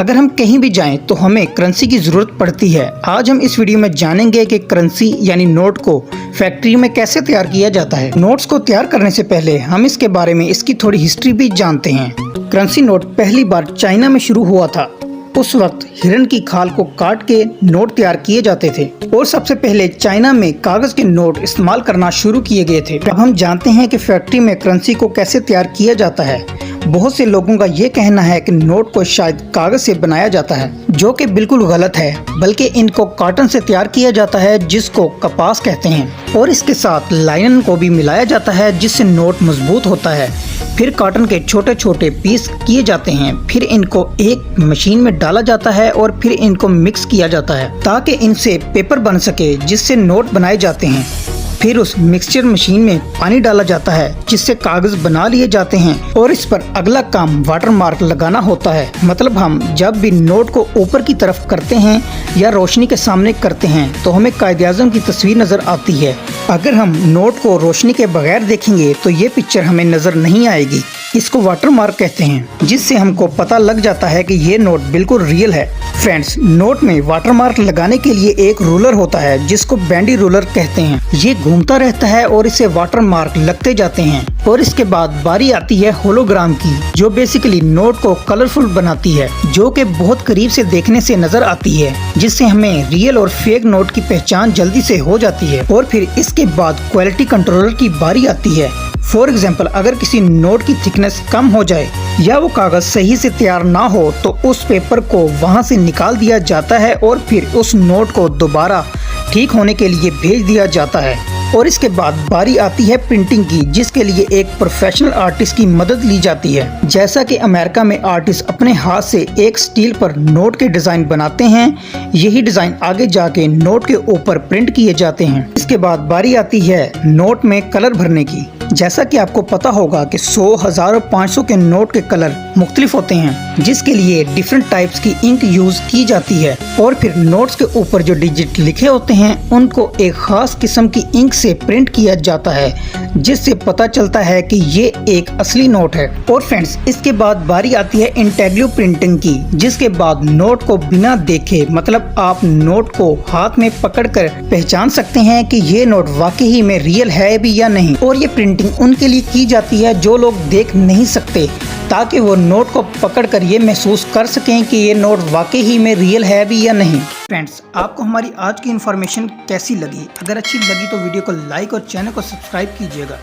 अगर हम कहीं भी जाएं तो हमें करेंसी की ज़रूरत पड़ती है। आज हम इस वीडियो में जानेंगे कि करेंसी यानी नोट को फैक्ट्री में कैसे तैयार किया जाता है। नोट्स को तैयार करने से पहले हम इसके बारे में इसकी थोड़ी हिस्ट्री भी जानते हैं। करेंसी नोट पहली बार चाइना में शुरू हुआ था। उस वक्त हिरण की खाल को काट के नोट तैयार किए जाते थे और सबसे पहले चाइना में कागज के नोट इस्तेमाल करना शुरू किए गए थे। अब हम जानते हैं कि फैक्ट्री में करेंसी को कैसे तैयार किया जाता है। बहुत से लोगों का ये कहना है कि नोट को शायद कागज से बनाया जाता है, जो कि बिल्कुल गलत है, बल्कि इनको कॉटन से तैयार किया जाता है जिसको कपास कहते हैं, और इसके साथ लाइनन को भी मिलाया जाता है जिससे नोट मजबूत होता है। फिर कॉटन के छोटे छोटे पीस किए जाते हैं, फिर इनको एक मशीन में डाला जाता है और फिर इनको मिक्स किया जाता है ताकि इनसे पेपर बन सके जिससे नोट बनाए जाते हैं। फिर उस मिक्सचर मशीन में पानी डाला जाता है जिससे कागज बना लिए जाते हैं और इस पर अगला काम वाटर मार्क लगाना होता है। मतलब हम जब भी नोट को ऊपर की तरफ करते हैं या रोशनी के सामने करते हैं तो हमें कायदे-आज़म की तस्वीर नजर आती है। अगर हम नोट को रोशनी के बगैर देखेंगे तो ये पिक्चर हमें नजर नहीं आएगी। इसको वाटर मार्क कहते हैं, जिससे हमको पता लग जाता है कि ये नोट बिल्कुल रियल है। फ्रेंड्स, नोट में वाटर मार्क लगाने के लिए एक रूलर होता है जिसको बैंडी रूलर कहते हैं। ये घूमता रहता है और इसे वाटर मार्क लगते जाते हैं। और इसके बाद बारी आती है होलोग्राम की, जो बेसिकली नोट को कलरफुल बनाती है, जो कि बहुत करीब से देखने से नजर आती है, जिससे हमें रियल और फेक नोट की पहचान जल्दी से हो जाती है। और फिर इसके बाद क्वालिटी कंट्रोलर की बारी आती है। फॉर एग्जाम्पल, अगर किसी नोट की थिकनेस कम हो जाए या वो कागज सही से तैयार ना हो तो उस पेपर को वहाँ से निकाल दिया जाता है और फिर उस नोट को दोबारा ठीक होने के लिए भेज दिया जाता है। और इसके बाद बारी आती है प्रिंटिंग की, जिसके लिए एक प्रोफेशनल आर्टिस्ट की मदद ली जाती है। जैसा कि अमेरिका में आर्टिस्ट अपने हाथ से एक स्टील पर नोट के डिजाइन बनाते हैं, यही डिजाइन आगे जाके नोट के ऊपर प्रिंट किए जाते हैं। इसके बाद बारी आती है नोट में कलर भरने की। जैसा कि आपको पता होगा कि 100, 1000 और 500 के नोट के कलर मुख्तलिफ होते हैं, जिसके लिए डिफरेंट टाइप्स की इंक यूज की जाती है। और फिर नोट्स के ऊपर जो डिजिट लिखे होते हैं उनको एक खास किस्म की इंक से प्रिंट किया जाता है, जिससे पता चलता है कि ये एक असली नोट है। और फ्रेंड्स, इसके बाद बारी आती है इंटेग्रो प्रिंटिंग की, जिसके बाद नोट को बिना देखे, मतलब आप नोट को हाथ में पकड़कर पहचान सकते हैं कि ये नोट वाकई में रियल है भी या नहीं। और ये प्रिंटिंग उनके लिए की जाती है जो लोग देख नहीं सकते, ताकि वो नोट को पकड़कर ये महसूस कर सकें कि ये नोट वाकई में रियल है भी या नहीं। फ्रेंड्स, आपको हमारी आज की इन्फॉर्मेशन कैसी लगी? अगर अच्छी लगी तो वीडियो को लाइक और चैनल को सब्सक्राइब कीजिएगा।